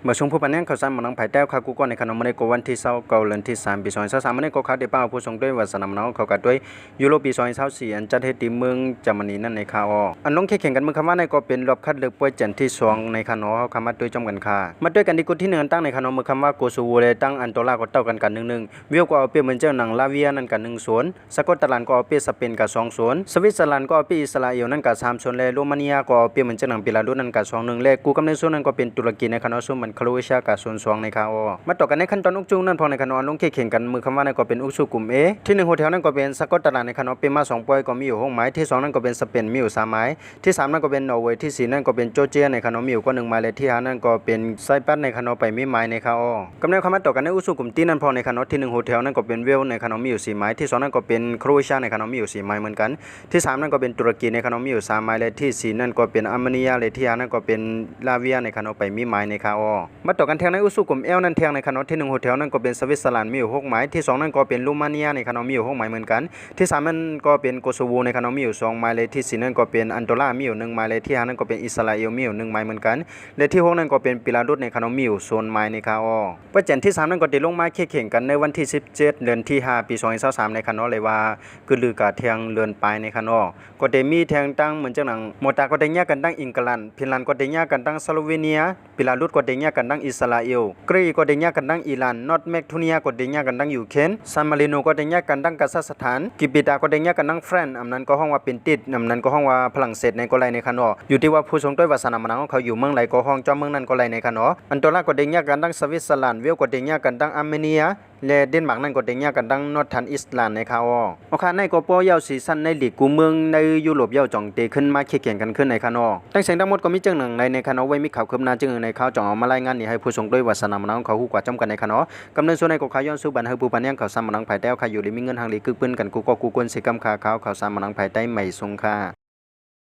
เมื่อช่วงผู้ปัญญาเขาสร้างมันนังไผ่แต้วข้ากูก่อนในขนมในกวันที่29 เดือนที่ 3ปี2023มันในก็ขาได้ป้าผู้ทรงด้วยวัฒนธรรมน้องเขากัดด้วยยุโรปปี2024อันจัดให้ตีเมืองจามนีนั่นในข่าวอันลงแข่งกันเมืองคำว่าในก็เป็นรอบคัดเลือกป่วยจันที่2ในขนมเขาคำว่าด้วยจอมกันค่ะมาด้วยกันดีกุที่1ตั้งในขนมเมืองคำว่าโกซูโวเลยตั้งอันโตลาก็เต้ากัน1-1วิวก็เอาเปรียบเหมือนเจ้าหนังลาเวียนั่นกัน1-0สกอตแลนด์ก็เอาเปรียบสเปนกับ2-0สวิตเซอร์แลนด์ก็เอาเปรียบอิสราเอลนั่นกับ3-0และโรมาเนียก็เอาเปรียบเหมือนเจ้าหนังเบลารุสนั่นกับ2-1และกูกำเนิดส่วนนั้นก็เป็นตุรกีในขนมส่วนมันโครเอเชียกับ0-2ในข่าวมาต่อกันในขั้นตอนอุกจุงนั่นพอในขนมลงแข่งกันมือคำว่านั่นก็เป็นอุกซูกลุ่ม A ที่1โฮเทลนั่นก็เป็นสกอตแลนด์ในขนมเป็นมา2ป่วยก็มีอยู่6หมายที่2นั่นก็เป็นสเปนมีอยู่3หมายที่3นั่นก็เป็นนอร์เวย์ที่4นั่นก็เป็นจอร์เจียในขนมมีอยู่ก็1หมายและที่5นั่นก็เป็นไซปรัสในขนมไปมีหมายในข่าวกำเนิดคำว่าต่อกันในอุกซูกลุ่มที่นั่นพอในขนมที่1โฮเทลนั่นก็เป็นเวลในขนมมีอยู่4หมายที่2นั่นก็เป็นโครเอเชียในขนมมีอยู่4หมายเหมือนกันที่3นั่นก็เป็นตุรกีในขนมมีอยู่3หมายและที่4นั่นก็เป็นอาร์เมเนียและที่5นั่นก็เป็นลาเวียในขนมไปมีหมายในข่าวมาต่อกันแทงในอุกซูกลุ่ม L นั่นแทงในขนมที่1โฮเทลนั่นก็เป็นสวิตเซอร์แลนด์มีอยู่6หมายที่2นั่นก็เป็นโรมาเนียในขนมมีอยู่6หมายเหมือนกันที่3นั่นก็เป็นโกโซโวในขนมมีอยู่2หมายและที่4นั่นก็เป็นอันโตลามีอยู่1หมายและที่5นั่นก็เป็นอิสราเอลมีอยู่1หมายเหมือนกันและที่6นั่นก็เป็นเบลารุสในขนมมีอยู่0หมายในข่าวประจันที่3นั่นก็ได้ลงมาแข่งกันในวันที่17เดือนที่5ปี2023ในขนมเลยว่าคือลือกะแทงเลือนปลายในขนมก็ได้มีแทงตั้งเหมือนจังหนังโมตาก็ได้แยกกันตั้งอังกฤษฟินแลนด์ก็ได้แยกกันตั้งสโลเวเนียเบลารุสก็ได้แยกกันตั้งอิสราเอลกรีก็ได้แยกกันตั้งอิหร่านนอร์ทแมกโดเนียก็ได้แยกกันตั้งยูเครนซานมาริโนก็ได้แยกกันตั้งกัซัคสถานกิบิตาก็ได้แยกกันตั้งแฟรนซ์อำนั้นก็ห้องว่าเป็นติดอำนั้นก็ห้องว่าฝรั่งเศสในก็ไรในขนมอยู่ที่ว่าผู้ทรงด้วยวาสนามันของเขาอยู่เมืองไหนก็ห้องจอมเมืองนั้นก็ไรในขนมอันโตลาก็ได้แยกกันตั้งสวิตเซอร์แลนด์เวลก็ได้แยกกันตั้งอาร์เมเนียและเดนมาร์กนั่นก็ได้แยกกันตั้งนอร์ทันอิสแลนด์ในข่าวโอเคในก็ป้อยาวซีซั่นในลีกกูเมืองในยุโรปยาวจ่องเตขึ้นมาแข่งกันขึ้นในขนมตั้งเสียงทั้งหมดก็มีจังหนึ่งในขนมไว้มีข่าวคืบหน้าจังในข่าวจ่องเอามารายงานนี่ให้ผู้ทรงด้วยวาสนามันของเขาฮู้กว่าจำกันในขนมกำเนิดส่วนในก็ขายย้อนสู่บันให้ผู้ปัญญาเขาซ้ำมันของภายใต้เขาอยู่หรือมีเงินทางหลีกคือปืนกันกูก็กูกวนสิกำคาเขาซ้ำมันของภายใต้ไม่ทรงค่า